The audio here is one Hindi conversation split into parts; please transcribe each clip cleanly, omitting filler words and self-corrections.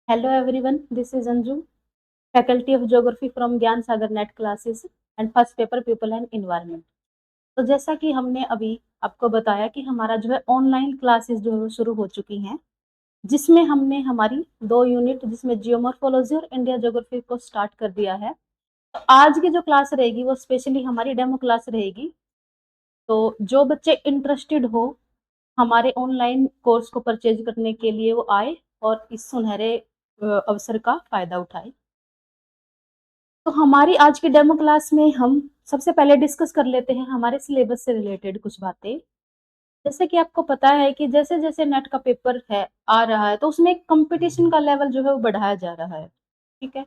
Hello everyone, this is Anju, Faculty of Geography from Gyan Sagar net classes and first paper people and environment. तो जैसा कि हमने अभी आपको बताया कि हमारा जो है ऑनलाइन क्लासेस जो है वो शुरू हो चुकी हैं, जिसमें हमने हमारी 2 यूनिट जिसमें जियोमॉर्फोलॉजी और इंडिया ज्योग्राफी को स्टार्ट कर दिया है। तो आज की जो क्लास रहेगी वो स्पेशली हमारी डेमो क्लास रहेगी। तो जो बच्चे इंटरेस्टेड हो हमारे ऑनलाइन कोर्स को परचेज करने के लिए वो आए और इस सुनहरे अवसर का फायदा उठाए। तो हमारी आज की डेमो क्लास में हम सबसे पहले डिस्कस कर लेते हैं हमारे सिलेबस से रिलेटेड कुछ बातें। जैसे कि आपको पता है कि जैसे जैसे नेट का पेपर है आ रहा है तो उसमें कंपटीशन का लेवल जो है वो बढ़ाया जा रहा है। ठीक है,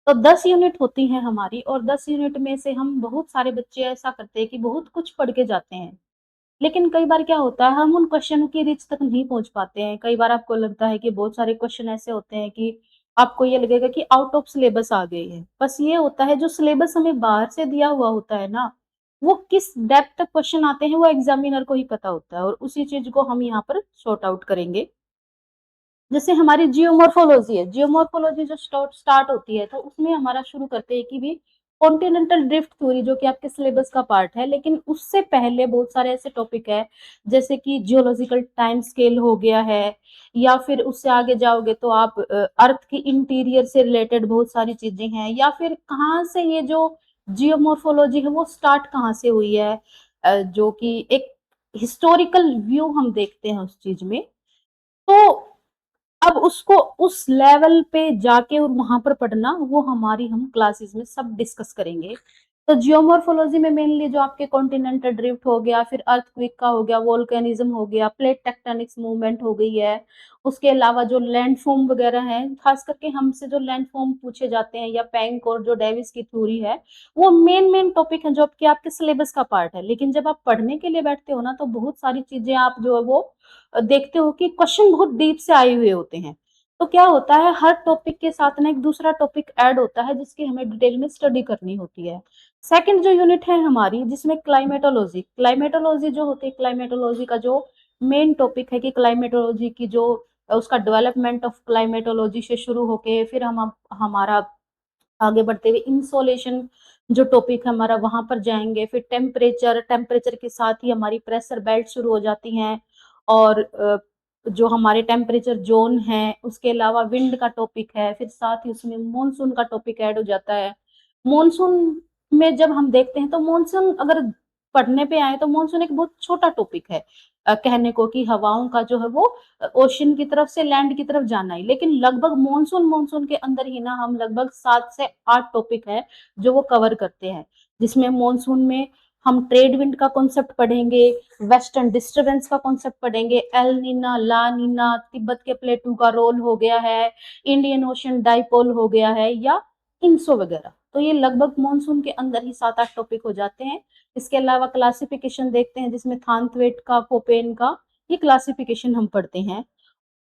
तो 10 यूनिट होती हैं हमारी और 10 यूनिट में से हम बहुत सारे बच्चे ऐसा करते हैं कि बहुत कुछ पढ़ के जाते हैं, लेकिन कई बार क्या होता है हम उन क्वेश्चन की रीच तक नहीं पहुंच पाते हैं। कई बार आपको लगता है कि बहुत सारे क्वेश्चन ऐसे होते हैं कि आपको ये लगेगा कि आउट ऑफ सिलेबस आ गए हैं। बस ये होता है जो सिलेबस हमें बाहर से दिया हुआ होता है ना, वो किस डेप्थ तक क्वेश्चन आते हैं वो एग्जामिनर को ही पता होता है और उसी चीज को हम यहाँ पर सॉर्ट आउट करेंगे। जैसे हमारी जियोमॉर्फोलॉजी है, जियोमॉर्फोलॉजी जो स्टार्ट होती है तो उसमें हमारा शुरू करते हैं कि भी कॉन्टिनेंटल ड्रिफ्ट थ्योरी जो कि आपके सिलेबस का पार्ट है, लेकिन उससे पहले बहुत सारे ऐसे टॉपिक है जैसे कि जियोलॉजिकल टाइम स्केल हो गया है, या फिर उससे आगे जाओगे तो आप अर्थ की इंटीरियर से रिलेटेड बहुत सारी चीजें हैं, या फिर कहाँ से ये जो जियोमॉर्फोलॉजी है वो स्टार्ट कहाँ से हुई है, जो कि एक हिस्टोरिकल व्यू हम देखते हैं उस चीज में। तो अब उसको उस लेवल पे जाके और वहां पर पढ़ना वो हमारी हम क्लासेस में सब डिस्कस करेंगे। तो जियोमॉर्फोलॉजी में मेनली जो आपके कॉन्टिनेंटल ड्रिफ्ट हो गया, फिर अर्थक्वेक का हो गया, वोल्केनिज्म हो गया, प्लेट टेक्टोनिक्स मूवमेंट हो गई है। उसके अलावा जो लैंडफॉर्म वगैरह है, खास करके हमसे जो लैंडफॉर्म पूछे जाते हैं या पैंक और जो डेविस की थ्योरी है, वो मेन मेन टॉपिक है जो आपके आपके सिलेबस का पार्ट है। लेकिन जब आप पढ़ने के लिए बैठते हो ना तो बहुत सारी चीजें आप जो है वो देखते हो कि क्वेश्चन बहुत डीप से आए हुए होते हैं। तो क्या होता है हर टॉपिक के साथ ना एक दूसरा टॉपिक ऐड होता है जिसकी हमें डिटेल में स्टडी करनी होती है। सेकंड जो यूनिट है हमारी जिसमें क्लाइमेटोलॉजी, क्लाइमेटोलॉजी जो होती है, क्लाइमेटोलॉजी का जो मेन टॉपिक है कि क्लाइमेटोलॉजी की जो उसका डेवलपमेंट ऑफ क्लाइमेटोलॉजी से शुरू होके फिर हम हमारा आगे बढ़ते हुए इंसोलेशन जो टॉपिक है हमारा वहां पर जाएंगे, फिर टेम्परेचर, टेम्परेचर के साथ ही हमारी प्रेशर बेल्ट शुरू हो जाती हैं, और जो हमारे टेम्परेचर जोन है, उसके अलावा विंड का टॉपिक है, फिर साथ ही उसमें मॉनसून का टॉपिक ऐड हो जाता है। मॉनसून में जब हम देखते हैं तो मॉनसून अगर पढ़ने पे आए तो मॉनसून एक बहुत छोटा टॉपिक है, कहने को कि हवाओं का जो है वो ओशन की तरफ से लैंड की तरफ जाना है, लेकिन लगभग मॉनसून मॉनसून के अंदर ही ना हम लगभग 7 से 8 टॉपिक है जो वो कवर करते हैं। जिसमें मॉनसून में हम ट्रेड विंड का कॉन्सेप्ट पढ़ेंगे, वेस्टर्न डिस्टरबेंस का कॉन्सेप्ट पढ़ेंगे, एल नीना, ला नीना, तिब्बत के प्लेटू का रोल हो गया है, इंडियन ओशन डाइपोल हो गया है, या इंसो वगैरह। तो ये लगभग मॉनसून के अंदर ही 7 8 टॉपिक हो जाते हैं। इसके अलावा क्लासिफिकेशन देखते हैं जिसमें थानथवेट का, कोपेन का, ये क्लासिफिकेशन हम पढ़ते हैं।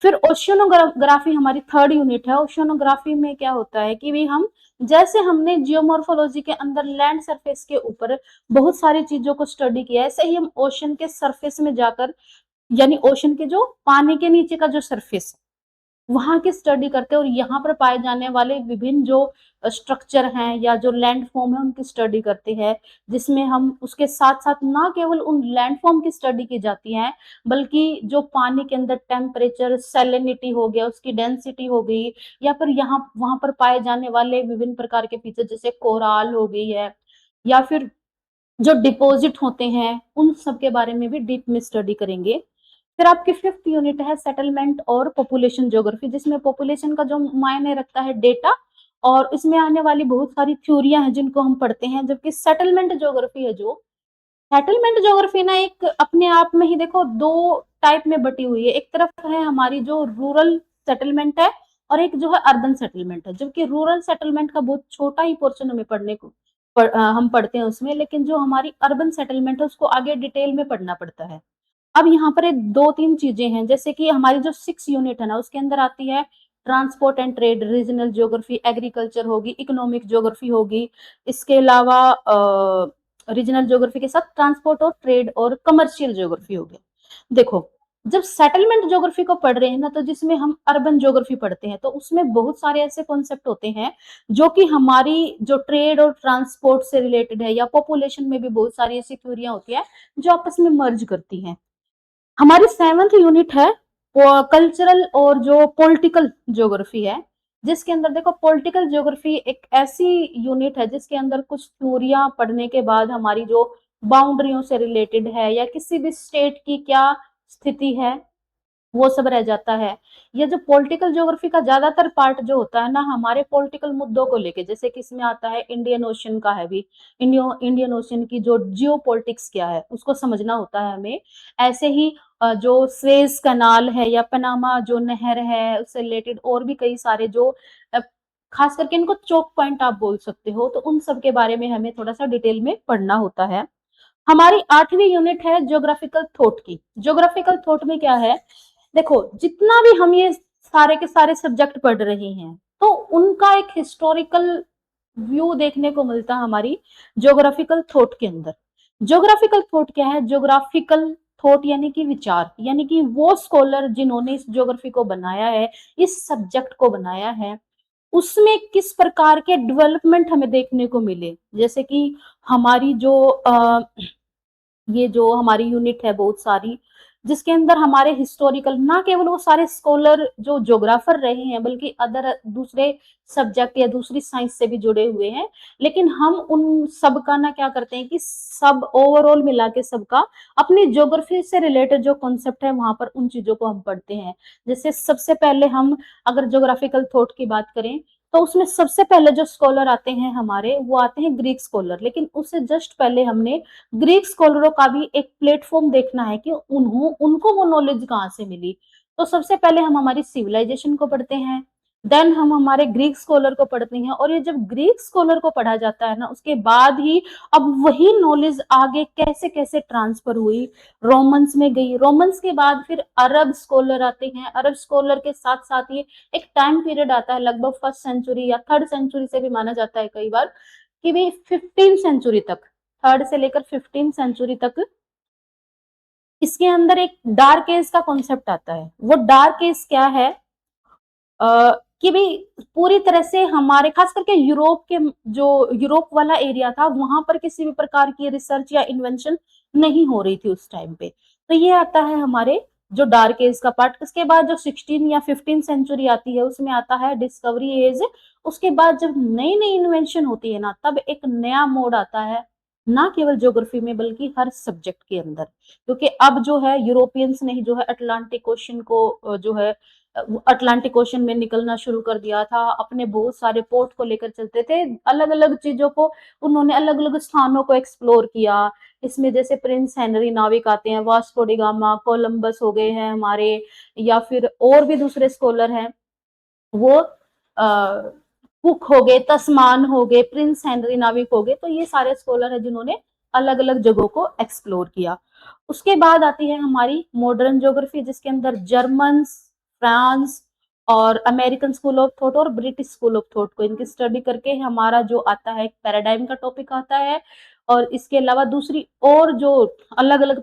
फिर ओशियोनोग्राफी हमारी थर्ड यूनिट है। ओशियोनोग्राफी में क्या होता है कि भी हम जैसे हमने जियोमॉर्फोलॉजी के अंदर लैंड सरफेस के ऊपर बहुत सारी चीजों को स्टडी किया है, ऐसे ही हम ओशन के सरफेस में जाकर, यानी ओशन के जो पानी के नीचे का जो सरफेस वहां की स्टडी करते हैं और यहाँ पर पाए जाने वाले विभिन्न जो स्ट्रक्चर हैं या जो लैंड फॉर्म है उनकी स्टडी करते हैं। जिसमें हम उसके साथ साथ ना केवल उन लैंड फॉर्म की स्टडी की जाती है, बल्कि जो पानी के अंदर टेम्परेचर, सैलिनिटी हो गया, उसकी डेंसिटी हो गई, या फिर यहाँ वहां पर पाए जाने वाले विभिन्न प्रकार के फीचर जैसे कोराल हो गई है, या फिर जो डिपॉजिट होते हैं, उन सब के बारे में भी डीप में स्टडी करेंगे। फिर आपकी फिफ्थ यूनिट है सेटलमेंट और पॉपुलेशन ज्योग्राफी, जिसमें पॉपुलेशन का जो मायने रखता है डेटा, और इसमें आने वाली बहुत सारी थ्योरियां हैं जिनको हम पढ़ते हैं। जबकि सेटलमेंट ज्योग्राफी है, जो सेटलमेंट ज्योग्राफी ना एक अपने आप में ही देखो दो टाइप में बटी हुई है। एक तरफ है हमारी जो रूरल सेटलमेंट है और एक जो है अर्बन सेटलमेंट है। जबकि रूरल सेटलमेंट का बहुत छोटा ही पोर्शन हमें पढ़ने को हम पढ़ते हैं उसमें, लेकिन जो हमारी अर्बन सेटलमेंट है उसको आगे डिटेल में पढ़ना पड़ता है। अब यहाँ पर एक दो तीन चीजें हैं, जैसे कि हमारी जो 6 यूनिट है ना उसके अंदर आती है transport and trade, regional geography, agriculture होगी, इकोनॉमिक ज्योग्राफी होगी। इसके अलावा रीजनल ज्योग्राफी के साथ ट्रांसपोर्ट और ट्रेड और कमर्शियल ज्योग्राफी हो गया। देखो जब सेटलमेंट ज्योग्राफी को पढ़ रहे हैं ना, तो जिसमें हम अर्बन ज्योग्राफी पढ़ते हैं, तो उसमें बहुत सारे ऐसे कॉन्सेप्ट होते हैं जो कि हमारी जो ट्रेड और ट्रांसपोर्ट से रिलेटेड है, या पॉपुलेशन में भी बहुत सारी ऐसी थ्योरियां होती है जो आपस में मर्ज करती हैं। हमारी 7th यूनिट है वो कल्चरल और जो पॉलिटिकल ज्योग्राफी है, जिसके अंदर देखो पॉलिटिकल ज्योग्राफी एक ऐसी यूनिट है जिसके अंदर कुछ थ्योरियां पढ़ने के बाद हमारी जो बाउंड्रियों से रिलेटेड है, या किसी भी स्टेट की क्या स्थिति है, वो सब रह जाता है। ये जो पॉलिटिकल ज्योग्राफी का ज्यादातर पार्ट जो होता है ना, हमारे पॉलिटिकल मुद्दों को लेके, जैसे कि इसमें आता है इंडियन ओशन का है भी, इंडियन ओशन की जो जियो पॉलिटिक्स क्या है उसको समझना होता है हमें। ऐसे ही जो स्वेज कनाल है या पनामा जो नहर है उससे रिलेटेड और भी कई सारे जो अ, खास करके इनको चोक पॉइंट आप बोल सकते हो, तो उन सब के बारे में हमें थोड़ा सा डिटेल में पढ़ना होता है। हमारी 8वीं यूनिट है ज्योग्राफिकल थॉट की। ज्योग्राफिकल थॉट में क्या है, देखो जितना भी हम ये सारे के सारे सब्जेक्ट पढ़ रहे हैं, तो उनका एक हिस्टोरिकल व्यू देखने को मिलता है हमारी ज्योग्राफिकल थॉट के अंदर। ज्योग्राफिकल थॉट क्या है, ज्योग्राफिकल थॉट यानी कि विचार, यानी कि वो स्कॉलर जिन्होंने इस ज्योग्राफी को बनाया है, इस सब्जेक्ट को बनाया है, उसमें किस प्रकार के डेवलपमेंट हमें देखने को मिले। जैसे कि हमारी जो ये जो हमारी यूनिट है बहुत सारी, जिसके अंदर हमारे हिस्टोरिकल, ना केवल वो सारे स्कॉलर जो ज्योग्राफर रहे हैं, बल्कि अदर दूसरे सब्जेक्ट या दूसरी साइंस से भी जुड़े हुए हैं, लेकिन हम उन सब का ना क्या करते हैं कि सब ओवरऑल मिला के सबका अपनी ज्योग्राफी से रिलेटेड जो कॉन्सेप्ट है वहां पर उन चीजों को हम पढ़ते हैं। जैसे सबसे पहले हम अगर ज्योग्राफिकल थॉट की बात करें, तो उसमें सबसे पहले जो स्कॉलर आते हैं हमारे, वो आते हैं ग्रीक स्कॉलर। लेकिन उससे जस्ट पहले हमने ग्रीक स्कॉलरों का भी एक प्लेटफॉर्म देखना है कि उनको वो नॉलेज कहाँ से मिली। तो सबसे पहले हम हमारी सिविलाइजेशन को पढ़ते हैं, देन हम हमारे ग्रीक स्कॉलर को पढ़ते हैं, और ये जब ग्रीक स्कॉलर को पढ़ा जाता है ना, उसके बाद ही अब वही नॉलेज आगे कैसे कैसे ट्रांसफर हुई, रोमन्स में गई, रोमन्स के बाद फिर अरब स्कॉलर आते हैं, अरब स्कॉलर के साथ साथ ही एक टाइम पीरियड आता है लगभग 1st सेंचुरी या 3rd सेंचुरी से भी माना जाता है कई बार, कि भी 15th सेंचुरी तक, 3rd से लेकर 15th सेंचुरी तक इसके अंदर एक डार्क एज का कॉन्सेप्ट आता है। वो डार्क एज क्या है, कि भाई पूरी तरह से हमारे खास करके यूरोप के, जो यूरोप वाला एरिया था, वहां पर किसी भी प्रकार की रिसर्च या इन्वेंशन नहीं हो रही थी उस टाइम पे। तो ये आता है हमारे जो डार्क एज का पार्ट। उसके बाद जो 16 या 15 सेंचुरी आती है, उसमें आता है डिस्कवरी एज। उसके बाद जब नई नई इन्वेंशन होती है ना, तब एक नया मोड आता है, ना केवल ज्योग्राफी में बल्कि हर सब्जेक्ट के अंदर। क्योंकि अब जो है यूरोपियंस ने जो है अटलांटिक ओशन को जो है अटलांटिक ओशन में निकलना शुरू कर दिया था, अपने बहुत सारे पोर्ट को लेकर चलते थे, अलग अलग चीजों को उन्होंने अलग अलग स्थानों को एक्सप्लोर किया। इसमें जैसे प्रिंस हेनरी नाविक आते हैं, वास्को डी गामा, कोलंबस हो गए हैं हमारे, या फिर और भी दूसरे स्कॉलर हैं, वो कुक हो गए, तस्मान हो गए, प्रिंस हेनरी नाविक हो गए। तो ये सारे स्कॉलर हैं जिन्होंने अलग अलग जगहों को एक्सप्लोर किया। उसके बाद आती है हमारी मॉडर्न ज्योग्राफी, जिसके अंदर जर्मन, फ्रांस और अमेरिकन स्कूल ऑफ थॉट और ब्रिटिश स्कूल ऑफ थॉट को इनकी स्टडी करके हमारा जो आता है पैराडाइम का टॉपिक आता है। और इसके अलावा दूसरी और जो अलग अलग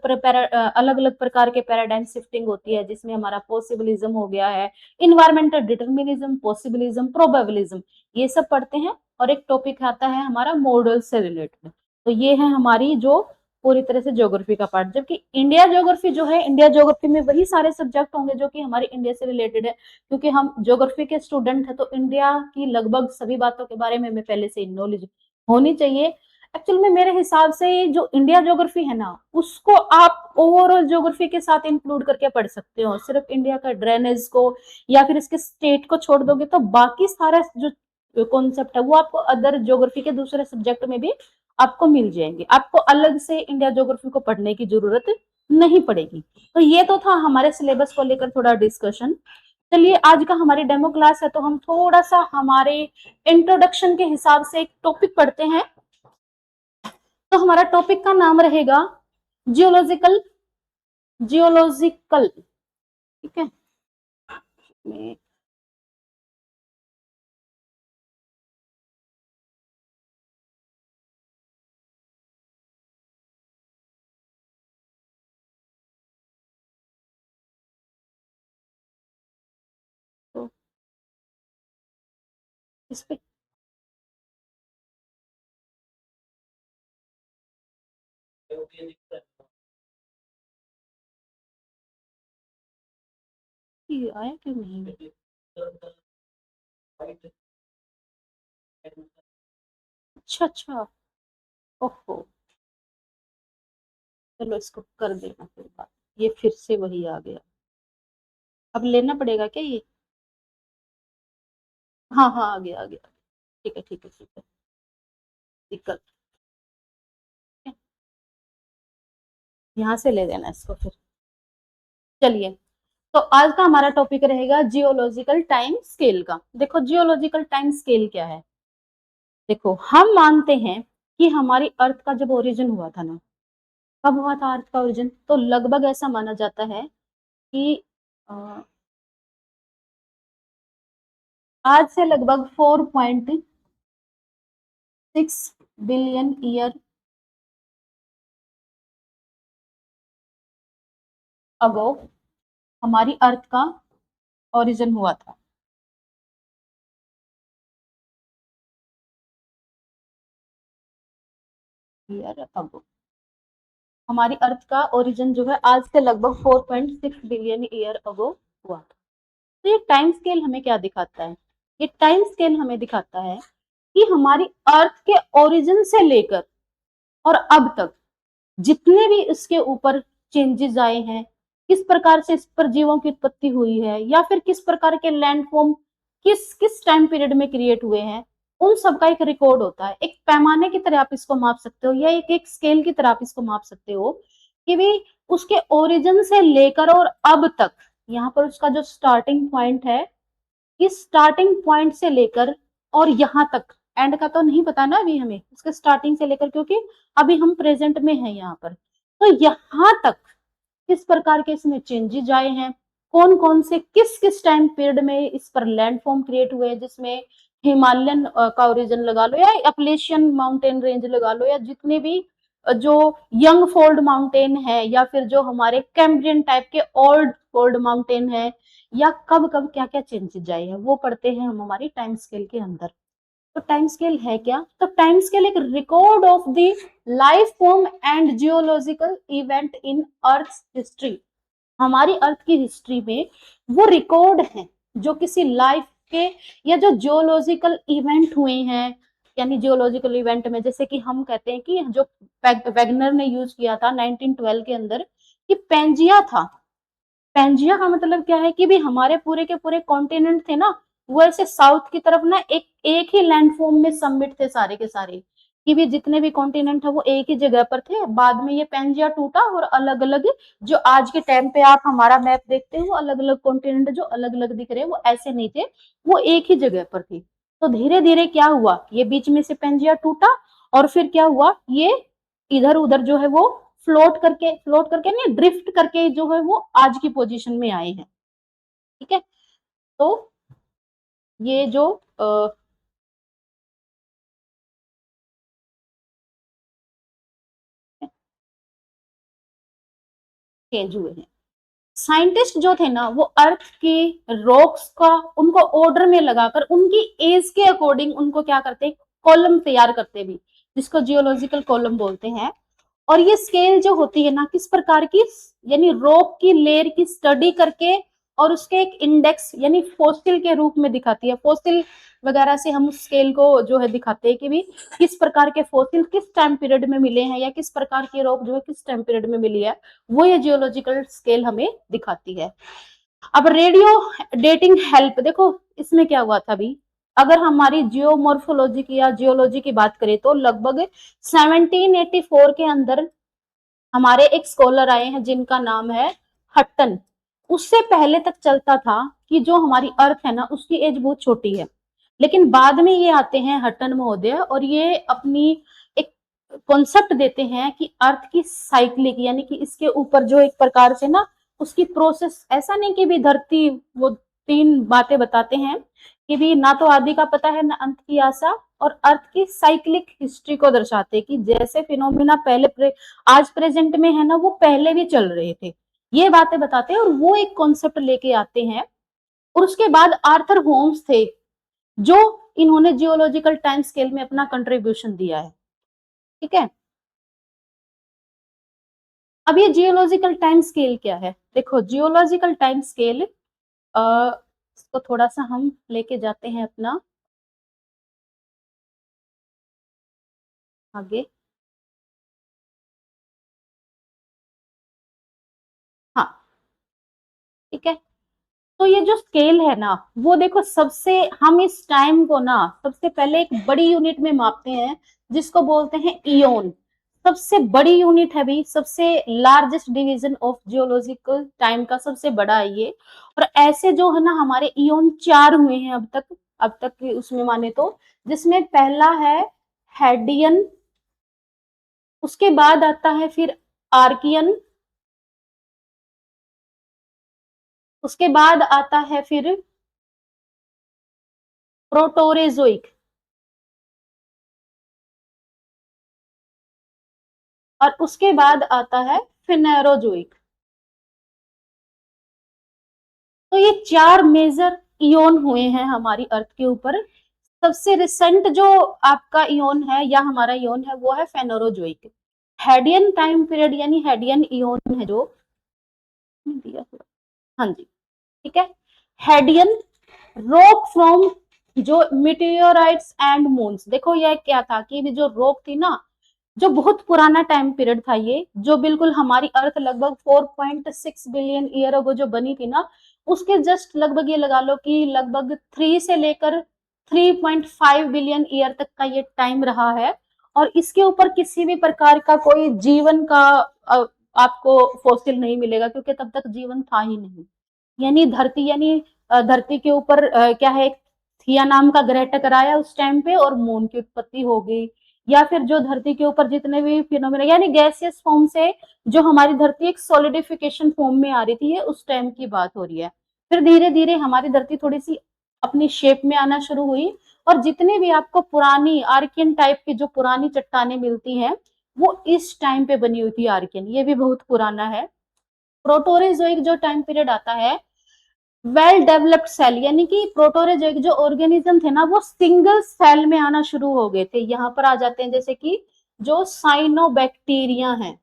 अलग प्रकार के पैराडाइम शिफ्टिंग होती है, जिसमें हमारा पॉसिबिलिज्म हो गया है, इन्वायरमेंटल डिटर्मिनिज्म, पॉसिबिलिज्म, प्रोबेबिलिज्म, ये सब पढ़ते हैं। और एक टॉपिक आता है हमारा मॉडल से रिलेटेड। तो ये है हमारी जो पूरी तरह से ज्योग्राफी का पार्ट। जबकि इंडिया ज्योग्राफी जो है, इंडिया ज्योग्राफी में वही सारे सब्जेक्ट होंगे जो कि हमारे इंडिया से रिलेटेड है, क्योंकि हम ज्योग्राफी के स्टूडेंट हैं, तो इंडिया की लगभग सभी बातों के बारे में हमें पहले से नॉलेज होनी चाहिए। एक्चुअल में मेरे हिसाब से जो इंडिया ज्योग्राफी है ना, उसको आप ओवरऑल ज्योग्राफी के साथ इंक्लूड करके पढ़ सकते हो। सिर्फ इंडिया का ड्रेनेज को या फिर इसके स्टेट को छोड़ दोगे, तो बाकी सारा जो कॉन्सेप्ट है वो आपको अदर ज्योग्राफी के दूसरे सब्जेक्ट में भी आपको मिल जाएंगे। आपको अलग से इंडिया ज्योग्राफी को पढ़ने की जरूरत नहीं पड़ेगी। तो ये तो था हमारे सिलेबस को लेकर थोड़ा डिस्कशन। चलिए, आज का हमारी डेमो क्लास है, तो हम थोड़ा सा हमारे इंट्रोडक्शन के हिसाब से एक टॉपिक पढ़ते हैं। तो हमारा टॉपिक का नाम रहेगा जियोलॉजिकल, जियोलॉजिकल, ठीक है। इस पे ये आया क्यों नहीं? अच्छा अच्छा, ओहो, चलो इसको कर देना फिर बात। ये फिर से वही आ गया, अब लेना पड़ेगा क्या ये? हाँ हाँ, आ गया आ गया। ठीक है ठीक है ठीक है, दिक्कत है। यहाँ से ले लेना इसको फिर। चलिए, तो आज का हमारा टॉपिक रहेगा जियोलॉजिकल टाइम स्केल का। देखो जियोलॉजिकल टाइम स्केल क्या है। देखो हम मानते हैं कि हमारी अर्थ का जब ओरिजिन हुआ था ना, कब हुआ था अर्थ का ओरिजिन, तो लगभग ऐसा माना जाता है कि आज से लगभग 4.6 बिलियन ईयर अगो हमारी अर्थ का ओरिजिन हुआ था। ईयर अगो हमारी अर्थ का ओरिजिन जो है आज से लगभग 4.6 बिलियन ईयर अगो हुआ था। तो ये टाइम स्केल हमें क्या दिखाता है? ये टाइम स्केल हमें दिखाता है कि हमारी अर्थ के ओरिजिन से लेकर और अब तक जितने भी इसके ऊपर चेंजेस आए हैं, किस प्रकार से इस पर जीवों की उत्पत्ति हुई है, या फिर किस प्रकार के लैंडफॉर्म किस किस टाइम पीरियड में क्रिएट हुए हैं, उन सब का एक रिकॉर्ड होता है। एक पैमाने की तरह आप इसको माप सकते हो, या एक स्केल की तरह आप इसको माप सकते हो कि भी उसके ओरिजिन से लेकर और अब तक, यहाँ पर उसका जो स्टार्टिंग पॉइंट है, इस स्टार्टिंग पॉइंट से लेकर और यहाँ तक, एंड का तो नहीं पता ना अभी हमें, उसके स्टार्टिंग से लेकर, क्योंकि अभी हम प्रेजेंट में हैं यहाँ पर, तो यहाँ तक किस प्रकार के इसमें चेंजेस आए हैं, कौन कौन से किस किस टाइम पीरियड में इस पर लैंडफॉर्म क्रिएट हुए, जिसमें हिमालयन का ओरिजिन लगा लो, या अपलेशियन माउंटेन रेंज लगा लो, या जितने भी जो यंग फोल्ड माउंटेन है, या फिर जो हमारे कैम्ब्रियन टाइप के ओल्ड फोल्ड माउंटेन है, या कब कब क्या क्या चेंजेस आए हैं, वो पढ़ते हैं हम हमारी टाइम स्केल के अंदर। तो टाइम स्केल है क्या? तो टाइम स्केल एक record of the life form and geological event in earth history. हमारी अर्थ की हिस्ट्री में वो रिकॉर्ड है जो किसी लाइफ के या जो जियोलॉजिकल इवेंट हुए हैं, यानी जियोलॉजिकल इवेंट में जैसे कि हम कहते हैं कि जो वैगनर ने यूज किया था 1912 के अंदर, कि पेंजिया था। पेंजिया का मतलब क्या है कि भी हमारे पूरे के पूरे कॉन्टिनेंट थे ना, वो ऐसे साउथ की तरफ ना एक एक ही लैंडफॉर्म में सबमिट थे सारे के सारे, कि भी जितने भी कॉन्टिनेंट है वो एक ही जगह पर थे। बाद में ये पेंजिया टूटा और अलग अलग, जो आज के टाइम पे आप हमारा मैप देखते हैं वो अलग अलग कॉन्टिनेंट जो अलग अलग दिख रहे हैं वो ऐसे नहीं थे, वो एक ही जगह पर थे। तो धीरे धीरे क्या हुआ, ये बीच में से पेंजिया टूटा और फिर क्या हुआ, ये इधर उधर जो है वो फ्लोट करके नहीं, ड्रिफ्ट करके जो है वो आज की पोजीशन में आए हैं। ठीक है, तो ये जो चेंज हुए हैं, साइंटिस्ट जो थे ना वो अर्थ की रॉक्स का उनको ऑर्डर में लगाकर उनकी एज के अकॉर्डिंग उनको क्या करते, कॉलम तैयार करते भी, जिसको जियोलॉजिकल कॉलम बोलते हैं। और ये स्केल जो होती है ना किस प्रकार की, यानी रॉक की लेयर की स्टडी करके और उसके एक इंडेक्स यानी फॉसिल के रूप में दिखाती है। फॉसिल वगैरह से हम उस स्केल को जो है दिखाते हैं कि भी किस प्रकार के फॉसिल किस टाइम पीरियड में मिले हैं, या किस प्रकार की रॉक जो है किस टाइम पीरियड में मिली है, वो ये जियोलॉजिकल स्केल हमें दिखाती है। अब रेडियो डेटिंग हेल्प, देखो इसमें क्या हुआ था अभी, अगर हमारी जियोमॉर्फोलॉजी की या जियोलॉजी की बात करें तो लगभग 1784 के अंदर हमारे एक स्कॉलर आए हैं जिनका नाम है हट्टन। उससे पहले तक चलता था कि जो हमारी अर्थ है ना उसकी एज बहुत छोटी है, लेकिन बाद में ये आते हैं हट्टन महोदय और ये अपनी एक कॉन्सेप्ट देते हैं कि अर्थ की साइक्लिक, यानी कि इसके ऊपर जो एक प्रकार से ना उसकी प्रोसेस, ऐसा नहीं कि भी धरती, वो तीन बातें बताते हैं कि भी ना तो आदि का पता है ना अंत की आशा, और अर्थ की साइक्लिक हिस्ट्री को दर्शाते हैं कि जैसे फिनोमिना पहले आज प्रेजेंट में है ना वो पहले भी चल रहे थे, ये बातें बताते हैं और वो एक कॉन्सेप्ट लेके आते हैं। और उसके बाद आर्थर होम्स थे जो इन्होंने जियोलॉजिकल टाइम स्केल में अपना कंट्रीब्यूशन दिया है। ठीक है, अब ये जियोलॉजिकल टाइम स्केल क्या है? देखो जियोलॉजिकल टाइम स्केल, इसको थोड़ा सा हम लेके जाते हैं अपना आगे। हाँ, ठीक है, तो ये जो स्केल है ना, वो देखो सबसे, हम इस टाइम को ना सबसे पहले एक बड़ी यूनिट में मापते हैं जिसको बोलते हैं इयोन। सबसे बड़ी यूनिट है भाई, सबसे largest division of geological time का सबसे बड़ा है ये। और ऐसे जो है ना हमारे इयोन 4 हुए हैं अब तक के उसमें माने तो, जिसमें पहला है हेडियन, उसके बाद आता है फिर आर्कियन, उसके बाद आता है फिर प्रोटोरेजोइक, और उसके बाद आता है फिनेरोजोइक। तो ये 4 मेजर इयोन हुए हैं हमारी अर्थ के ऊपर। सबसे रिसेंट जो आपका इयोन है या हमारा इयोन है वो है फेनोरोजोइक। हेडियन टाइम पीरियड यानी हेडियन इयोन है जो दिया, हाँ जी, ठीक है, हेडियन रॉक फ्रॉम जो मिटियोराइट्स एंड मून्स। देखो ये क्या था कि जो रॉक थी ना, जो बहुत पुराना टाइम पीरियड था ये, जो बिल्कुल हमारी अर्थ लगभग 4.6 बिलियन ईयर अगो जो बनी थी ना, उसके जस्ट लगभग ये लगा लो कि लगभग 3 से लेकर 3.5 बिलियन ईयर तक का ये टाइम रहा है। और इसके ऊपर किसी भी प्रकार का कोई जीवन का आपको फॉसिल नहीं मिलेगा, क्योंकि तब तक जीवन था ही नहीं। यानी धरती, यानी धरती के ऊपर क्या है, थिया नाम का ग्रह टकराया उस टाइम पे और मून की उत्पत्ति हो गई। या फिर जो धरती के ऊपर जितने भी फिनोमेना, यानी गैसियस फॉर्म से जो हमारी धरती एक सॉलिडिफिकेशन फॉर्म में आ रही थी, ये उस टाइम की बात हो रही है। फिर धीरे धीरे हमारी धरती थोड़ी सी अपनी शेप में आना शुरू हुई, और जितने भी आपको पुरानी आर्कियन टाइप की जो पुरानी चट्टाने मिलती हैं, वो इस टाइम पे बनी हुई थी आर्कियन, ये भी बहुत पुराना है। प्रोटोरेजोइक जो टाइम पीरियड आता है, वेल डेवलप्ड सेल, यानी कि प्रोटोरेजोइक जो ऑर्गेनिज्म थे ना, वो सिंगल सेल में आना शुरू हो गए थे। यहाँ पर आ जाते हैं जैसे कि जो साइनोबैक्टीरिया हैं,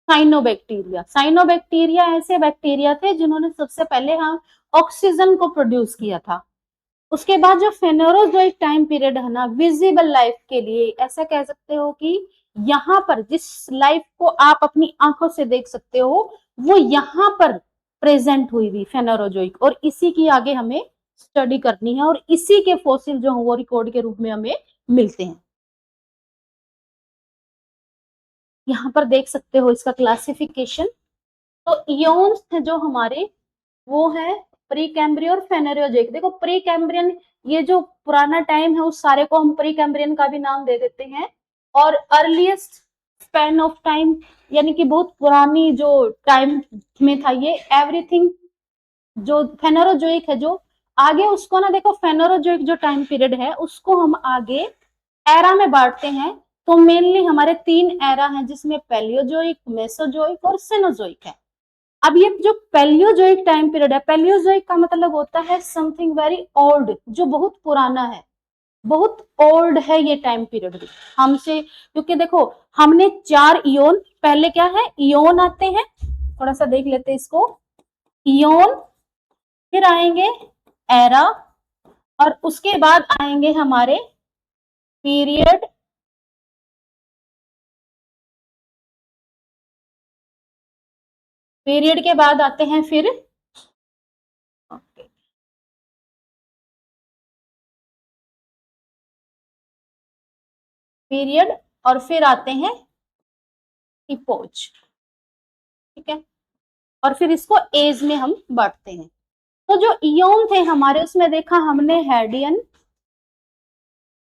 साइनोबैक्टीरिया ऐसे बैक्टीरिया थे जिन्होंने सबसे पहले हम ऑक्सीजन को प्रोड्यूस किया था। उसके बाद जो फेनोरोजोइक टाइम पीरियड है ना, विजिबल लाइफ के लिए ऐसा कह सकते हो कि यहाँ पर जिस लाइफ को आप अपनी आंखों से देख सकते हो, वो यहाँ पर प्रेजेंट हुई थी फेनोरोजोइक, और इसी की आगे हमें स्टडी करनी है, और इसी के फॉसिल जो वो रिकॉर्ड के रूप में हमें मिलते हैं। यहाँ पर देख सकते हो इसका क्लासिफिकेशन। तो इयोन्स थे जो हमारे, वो है प्री कैम्ब्रियन और फेनेरोजोइक। देखो प्री कैम्ब्रियन, ये जो पुराना टाइम है उस सारे को हम प्री कैम्ब्रियन का भी नाम दे देते हैं। और अर्लीस्ट स्पैन ऑफ टाइम, यानी कि बहुत पुरानी जो टाइम में था ये, एवरीथिंग जो फेनेरोजोइक है जो आगे, उसको ना देखो फेनेरोजोइक जो टाइम पीरियड है उसको हम आगे एरा में बांटते हैं। तो मेनली हमारे 3 एरा हैं, जिसमें पैलियोजोइक, मेसोजोइक और सेनोजोइक है। अब ये जो पैलियोजोइक टाइम पीरियड है, पैलियोजोइक का मतलब होता है समथिंग वेरी ओल्ड, जो बहुत पुराना है, बहुत ओल्ड है ये टाइम पीरियड भी हमसे। क्योंकि देखो हमने 4 इयोन, पहले क्या है, इयोन आते हैं, थोड़ा सा देख लेते हैं इसको। इयोन, फिर आएंगे एरा, और उसके बाद आएंगे हमारे पीरियड, पीरियड के बाद आते हैं फिर पीरियड, और फिर आते हैं इपोज। ठीक है, और फिर इसको एज में हम बांटते हैं। तो जो इयोन थे हमारे, उसमें देखा हमने हेडियन,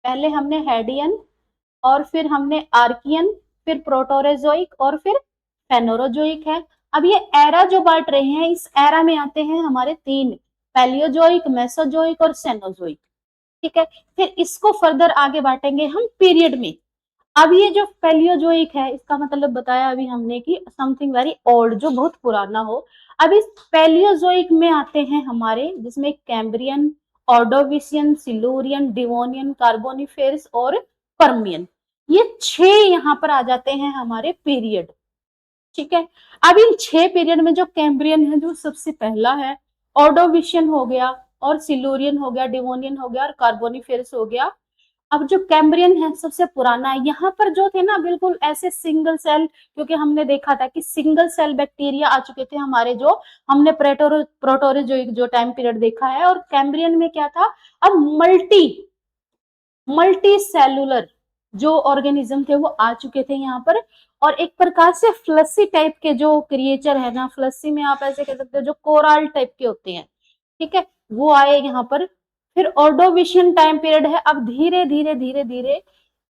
पहले हमने हेडियन, और फिर हमने आर्कियन, फिर प्रोटोरेजोइक, और फिर फेनोरोजोइक है। अब ये एरा जो बांट रहे हैं, इस एरा में आते हैं हमारे 3, पैलियोजोइक, मेसोजोइक और सेनोजोइक। ठीक है, फिर इसको फर्दर आगे बांटेंगे हम पीरियड में। अब ये जो पैलियोजोइक है, इसका मतलब बताया अभी हमने कि समथिंग वेरी ओल्ड, जो बहुत पुराना हो। अब इस पैलियोजोइक में आते हैं हमारे, जिसमें Cambrian, Ordovician, Silurian, Devonian, Carboniferous और पर्मियन, ये 6 यहाँ पर आ जाते हैं हमारे पीरियड। ठीक है, अब इन 6 पीरियड में जो कैम्ब्रियन है जो सबसे पहला है, ऑर्डोविशियन हो गया और सिल्यूरियन हो गया, डिवोनियन हो गया और कार्बोनिफेरस हो गया। अब जो कैम्ब्रियन है सबसे पुराना है, यहाँ पर जो थे ना बिल्कुल ऐसे सिंगल सेल, क्योंकि हमने देखा था कि सिंगल सेल बैक्टीरिया आ चुके थे हमारे, जो हमने प्रोटोरोजोइक जो टाइम पीरियड देखा है, और कैम्ब्रियन में क्या था, अब मल्टी सेलुलर जो ऑर्गेनिज्म थे वो आ चुके थे यहाँ पर, और एक प्रकार से फ्लसी टाइप के जो क्रिएचर है ना, फ्लसी में आप ऐसे कह सकते हो जो कोराल टाइप के होते हैं, ठीक है, वो आए यहाँ पर। फिर ऑर्डोविशियन टाइम पीरियड है। अब धीरे धीरे धीरे धीरे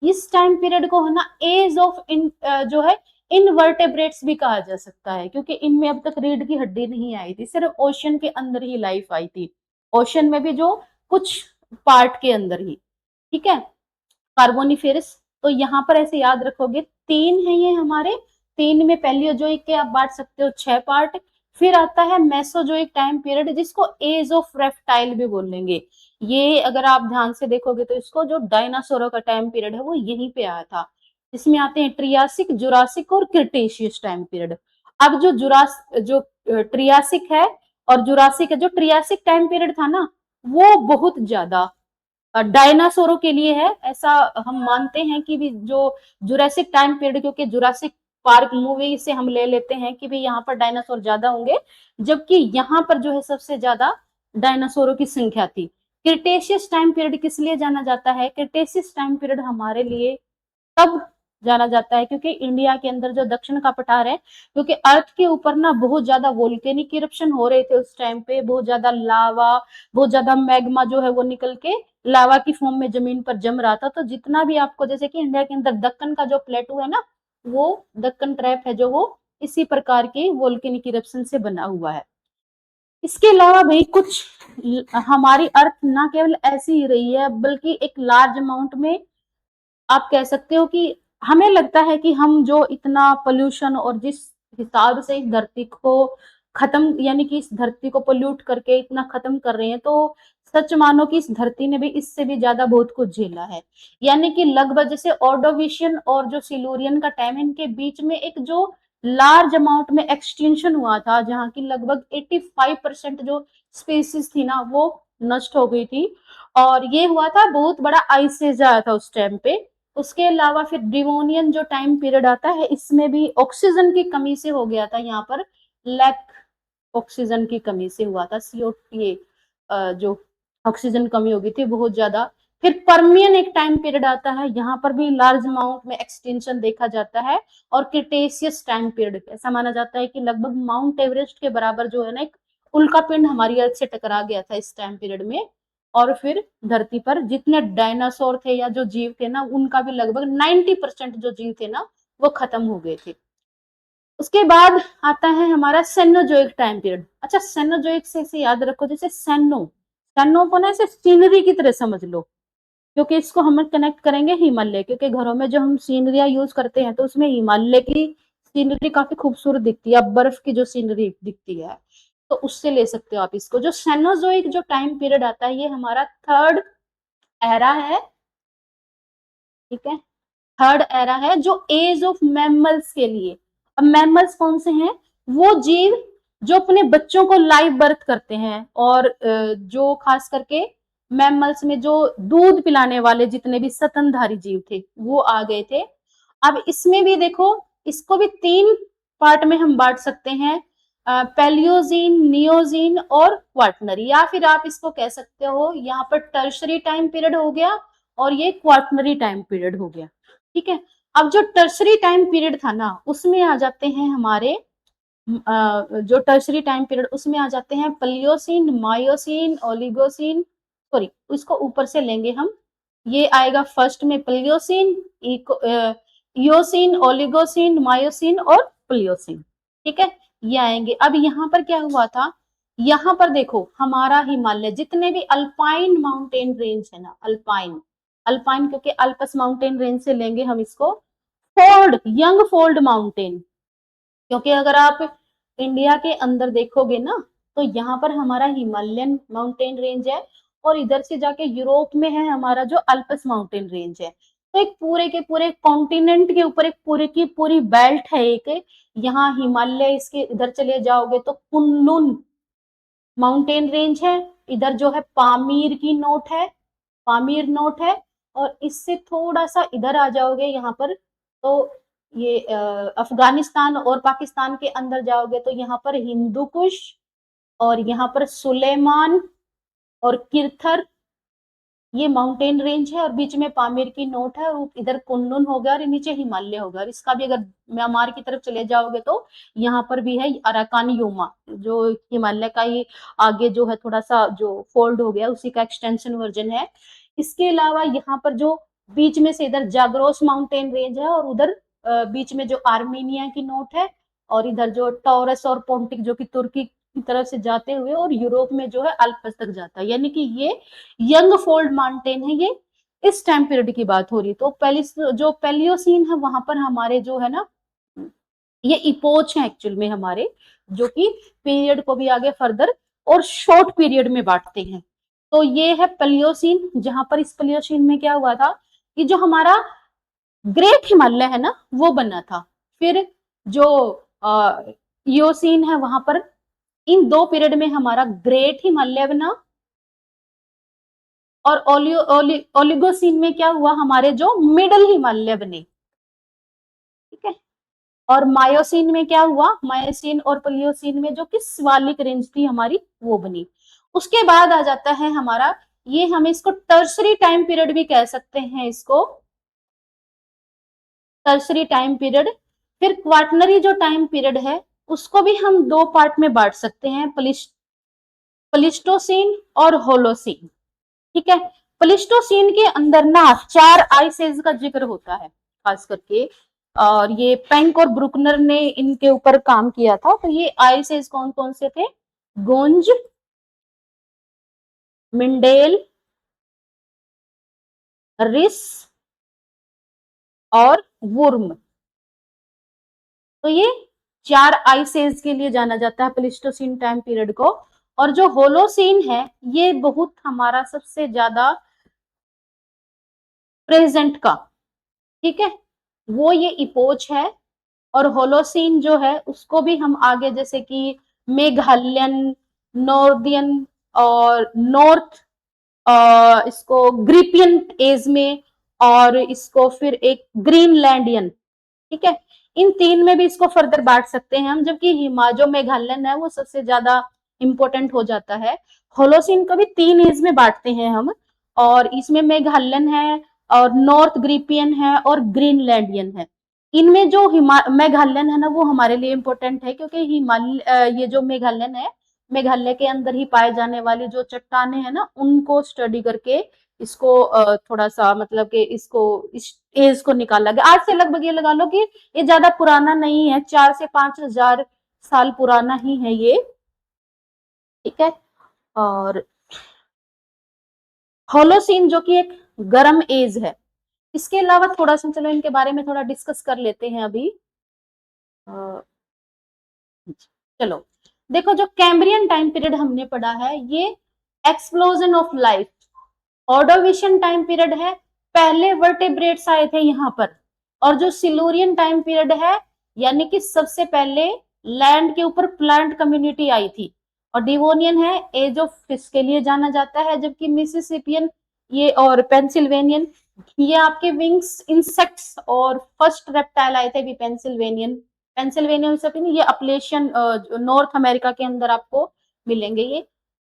इस टाइम पीरियड को है ना एज ऑफ इन जो है इनवर्टेब्रेट्स भी कहा जा सकता है, क्योंकि इनमें अब तक रीढ़ की हड्डी नहीं आई थी, सिर्फ ओशन के अंदर ही लाइफ आई थी, ओशन में भी जो कुछ पार्ट के अंदर ही। ठीक है, कार्बोनिफेरस, तो यहाँ पर ऐसे याद रखोगे 3 है ये हमारे, 3 में पैलियोजोइक के आप बांट सकते हो 6 पार्ट। फिर आता है मेसोजोइक टाइम पीरियड, जिसको एज ऑफ रेप्टाइल भी बोलेंगे। ये अगर आप ध्यान से देखोगे तो इसको जो डायनासोरों का टाइम पीरियड है वो यहीं पे आया था। इसमें आते हैं ट्रियासिक, जुरासिक और क्रिटेशियस टाइम पीरियड। अब जो ट्रियासिक है और जुरासिक है, जो ट्रियासिक टाइम पीरियड था ना वो बहुत ज्यादा डायनासोरों के लिए है, ऐसा हम मानते हैं कि भी जो जुरासिक टाइम पीरियड, क्योंकि जुरासिक पार्क मूवी से हम ले लेते हैं कि भी यहाँ पर डायनासोर ज्यादा होंगे, जबकि यहाँ पर जो है सबसे ज्यादा डायनासोरों की संख्या थी। क्रिटेशियस टाइम पीरियड किस लिए जाना जाता है, क्रिटेशियस टाइम पीरियड हमारे लिए तब जाना जाता है क्योंकि इंडिया के अंदर जो दक्षिण का पठार है, क्योंकि अर्थ के ऊपर ना बहुत ज्यादा वोल्केनिक इरप्शन हो रहे थे उस टाइम पे, बहुत ज्यादा लावा, बहुत ज्यादा मैग्मा जो है वो निकल के लावा की फॉर्म में जमीन पर जम रहा था। तो जितना भी आपको, जैसे कि इंडिया के अंदर दक्कन का जो प्लेटू है ना, वो दक्कन ट्रैप है जो वो इसी प्रकार के वोल्केनिक इरप्शन से बना हुआ है। इसके अलावा भाई कुछ हमारी अर्थ ना केवल ऐसी ही रही है, बल्कि एक लार्ज अमाउंट में आप कह सकते हो कि हमें लगता है कि हम जो इतना पोल्यूशन और जिस हिसाब से इस धरती को खत्म, यानी कि इस धरती को पोल्यूट करके इतना खत्म कर रहे हैं, तो सच मानो कि इस धरती ने भी इससे भी ज्यादा बहुत कुछ झेला है। यानी कि लगभग जैसे ऑर्डोविशियन और जो सिल्यूरियन का टाइम, इनके बीच में एक जो लार्ज अमाउंट में एक्सटेंशन हुआ था, जहाँ की लगभग 85% जो स्पीसीज थी ना वो नष्ट हो गई थी, और ये हुआ था, बहुत बड़ा आइस एज आया था उस टाइम पे। उसके अलावा फिर डिवोनियन जो टाइम पीरियड आता है, इसमें भी ऑक्सीजन की कमी से हो गया था, यहाँ पर लैक ऑक्सीजन की कमी से हुआ था, CO2 जो ऑक्सीजन कमी हो गई थी बहुत ज्यादा। फिर पर्मियन एक टाइम पीरियड आता है, यहाँ पर भी लार्ज अमाउंट में एक्सटेंशन देखा जाता है। और क्रिटेशियस टाइम पीरियड ऐसा माना जाता है कि लगभग माउंट एवरेस्ट के बराबर जो है ना एक उल्का पिंड हमारी अर्थ से टकरा गया था इस टाइम पीरियड में, और फिर धरती पर जितने डायनासोर थे या जो जीव थे ना, उनका भी लगभग 90% जो जीव थे ना वो खत्म हो गए थे। उसके बाद आता है हमारा सेनोजोइक टाइम पीरियड। अच्छा, सेनोजोइक से याद रखो, जैसे सेनो को ना ऐसे सीनरी की तरह समझ लो, क्योंकि इसको हम कनेक्ट करेंगे हिमालय, क्योंकि घरों में जो हम सीनरियां यूज करते हैं तो उसमें हिमालय की सीनरी काफी खूबसूरत दिखती है, बर्फ की जो सीनरी दिखती है, तो उससे ले सकते हो आप इसको। जो सेनोजोइक जो टाइम पीरियड आता है ये हमारा थर्ड एरा है, ठीक है, थर्ड एरा है जो एज ऑफ मैमल्स के लिए। अब मैमल्स कौन से हैं, वो जीव जो अपने बच्चों को लाइव बर्थ करते हैं, और जो खास करके मैमल्स में जो दूध पिलाने वाले जितने भी स्तनधारी जीव थे वो आ गए थे। अब इसमें भी देखो, इसको भी 3 पार्ट में हम बांट सकते हैं, पैलियोजीन, नियोजीन और क्वार्टनरी, या फिर आप इसको कह सकते हो यहाँ पर टर्शरी टाइम पीरियड हो गया और ये क्वार्टनरी टाइम पीरियड हो गया। ठीक है, अब जो टर्शरी टाइम पीरियड था ना उसमें आ जाते हैं हमारे जो टर्शरी टाइम पीरियड उसमें आ जाते हैं प्लियोसिन, मायोसिन, ओलिगोसिन, सॉरी उसको ऊपर से लेंगे हम, ये आएगा फर्स्ट में प्लियोसिन, इयोसिन, ओलिगोसिन, मायोसिन और प्लियोसिन। ठीक है, ये आएंगे। अब यहाँ पर क्या हुआ था, यहाँ पर देखो हमारा हिमालय जितने भी अल्पाइन माउंटेन रेंज है ना, अल्पाइन अल्पाइन क्योंकि अल्पस माउंटेन रेंज से लेंगे हम इसको, फोल्ड, यंग फोल्ड माउंटेन, क्योंकि अगर आप इंडिया के अंदर देखोगे ना, तो यहाँ पर हमारा हिमालयन माउंटेन रेंज है, और इधर से जाके यूरोप में है हमारा जो अल्प्स माउंटेन रेंज है। तो एक पूरे के पूरे कॉन्टिनेंट के ऊपर एक पूरी की पूरी बेल्ट है एक। यहाँ हिमालय, इसके इधर चले जाओगे तो कुनलुन माउंटेन रेंज है, इधर जो है पामीर की नोट है, पामीर नोट है। और इससे थोड़ा सा इधर आ जाओगे यहाँ पर, तो ये अफगानिस्तान और पाकिस्तान के अंदर जाओगे तो यहाँ पर हिंदू कुश, और यहाँ पर सुलेमान और किरथर, ये माउंटेन रेंज है, और बीच में पामीर की नोट है, और इधर कुनलुन हो गया, और नीचे हिमालय हो गया। और इसका भी अगर म्यांमार की तरफ चले जाओगे तो यहाँ पर भी है अराकान योमा, जो हिमालय का ही आगे जो है थोड़ा सा जो फोल्ड हो गया, उसी का एक्सटेंशन वर्जन है। इसके अलावा यहाँ पर जो बीच में से इधर जाग्रोस माउंटेन रेंज है, और उधर बीच में जो आर्मेनिया की नोट है, और इधर जो टॉरस और पोंटिक जो कि तुर्की की तरफ से जाते हुए और यूरोप में जो है अल्प्स तक जाता है, यानी कि ये यंग फोल्ड माउंटेन है। ये इस टाइम पीरियड की बात हो रही। तो पहले जो पेलियोसीन है वहां पर हमारे जो है ना, ये इपोच है एक्चुअल में हमारे, जो कि पीरियड को भी आगे फर्दर और शॉर्ट पीरियड में बांटते हैं। तो ये है पेलियोसीन, जहां पर इस पेलियोसीन में क्या हुआ था कि जो हमारा ग्रेट हिमालय है ना वो बना था। फिर जो इयोसीन है वहां पर इन दो पीरियड में हमारा ग्रेट हिमालय बना, और ओलिगोसीन में क्या हुआ, हमारे जो मिडल हिमालय बने। ठीक है। और मायोसीन में क्या हुआ, मायोसीन और प्लियोसीन में जो कि शिवालिक रेंज थी हमारी वो बनी। उसके बाद आ जाता है हमारा, ये हम इसको टर्सरी टाइम पीरियड भी कह सकते हैं, इसको टर्सरी टाइम पीरियड। फिर क्वार्टनरी जो टाइम पीरियड है उसको भी हम दो पार्ट में बांट सकते हैं, प्लिस्टोसीन और होलोसीन। ठीक है। प्लिस्टोसीन के अंदर ना 4 आइस एज का जिक्र होता है खास करके, और ये पेंक और ब्रुकनर ने इनके ऊपर काम किया था। तो ये आइस एज कौन कौन से थे, गोंज, मिंडेल, रिस और वुर्म। तो ये 4 आइस एज के लिए जाना जाता है प्लिस्टोसीन टाइम पीरियड को। और जो होलोसीन है ये बहुत हमारा सबसे ज्यादा प्रेजेंट का, ठीक है, वो ये इपोच है। और होलोसीन जो है उसको भी हम आगे जैसे कि मेघालयन, नॉर्दियन और नॉर्थ, इसको ग्रिपियन एज में, और इसको फिर एक ग्रीनलैंडियन, ठीक है, इन तीन में भी इसको फर्दर बांट सकते हैं हम। जबकि हिमा जो मेघालयन है वो सबसे ज्यादा इंपॉर्टेंट हो जाता है। होलोसीन को भी 3 एज में बांटते हैं हम, और इसमें मेघालयन है, और नॉर्थ ग्रिपियन है, और ग्रीनलैंडियन है। इनमें जो मेघालयन है ना वो हमारे लिए इम्पोर्टेंट है, क्योंकि हिमालय ये जो मेघालयन है, मेघालय के अंदर ही पाए जाने वाली जो चट्टाने हैं ना उनको स्टडी करके इसको थोड़ा सा मतलब कि इसको इस एज को निकाला गया। आज से लगभग ये लगा लो कि ये ज्यादा पुराना नहीं है, 4 से 5 हजार साल पुराना ही है ये। ठीक है। और होलोसीन जो कि एक गर्म एज है। इसके अलावा थोड़ा सा चलो इनके बारे में थोड़ा डिस्कस कर लेते हैं अभी। चलो देखो, जो कैम्ब्रियन टाइम पीरियड हमने पढ़ा है ये explosion of life. Ordovician time period है, पहले वर्टेब्रेट्स आए थे यहाँ पर। और जो सिलूरियन टाइम पीरियड है, यानी कि सबसे पहले लैंड के ऊपर प्लांट कम्युनिटी आई थी। और डिवोनियन है, एज ऑफ फिश के लिए जाना जाता है। जबकि मिसिसिपियन ये और पेंसिल्वेनियन, ये आपके विंग्स इंसेक्ट्स और फर्स्ट रेप्टाइल आए थे भी पेंसिल्वेनियन। पेंसिल्वेनियन ये अपलेशियन नॉर्थ अमेरिका के अंदर आपको मिलेंगे। ये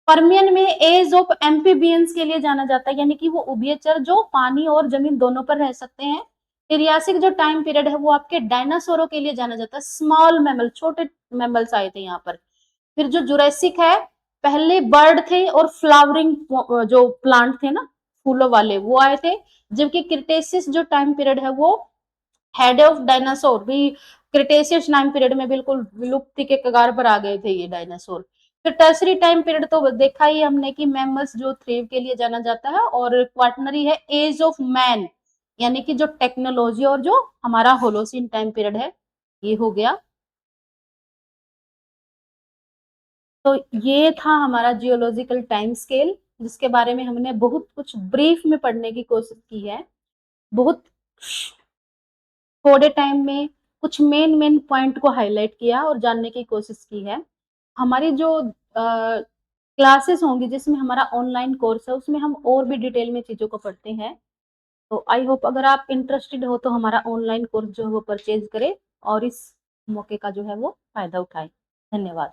पर्मियन में एज ऑफ एम्फीबियंस के लिए जाना जाता है, यानी कि वो उभयचर जो पानी और जमीन दोनों पर रह सकते हैं। ट्रियासिक जो टाइम पीरियड है वो आपके डायनासोरों के लिए जाना जाता है, स्मॉल मैमल, छोटे मैमल्स आए थे यहाँ पर। फिर जो जुरैसिक है, पहले बर्ड थे और फ्लावरिंग जो प्लांट थे ना फूलों वाले वो आए थे। जबकि क्रिटेसिस जो टाइम पीरियड है वो हेड ऑफ डायनासोर भी क्रिटेशियस टाइम पीरियड में बिल्कुल विलुप्ति के कगार पर आ गए थे ये डायनासोर। फिर टर्सरी टाइम पीरियड तो देखा ही हमने कि मैमल्स जो थ्रेव के लिए जाना जाता है। और क्वार्टनरी है एज ऑफ मैन, यानी कि जो टेक्नोलॉजी, और जो हमारा होलोसीन टाइम पीरियड है ये हो गया। तो ये था हमारा जियोलॉजिकल टाइम स्केल, जिसके बारे में हमने बहुत कुछ ब्रीफ में पढ़ने की कोशिश की है। बहुत थोड़े टाइम में कुछ मेन पॉइंट को हाइलाइट किया और जानने की कोशिश की है। हमारी जो क्लासेस होंगी जिसमें हमारा ऑनलाइन कोर्स है, उसमें हम और भी डिटेल में चीज़ों को पढ़ते हैं। तो आई होप अगर आप इंटरेस्टेड हो तो हमारा ऑनलाइन कोर्स जो है वो परचेज़ करें और इस मौके का जो है वो फ़ायदा उठाएँ। धन्यवाद।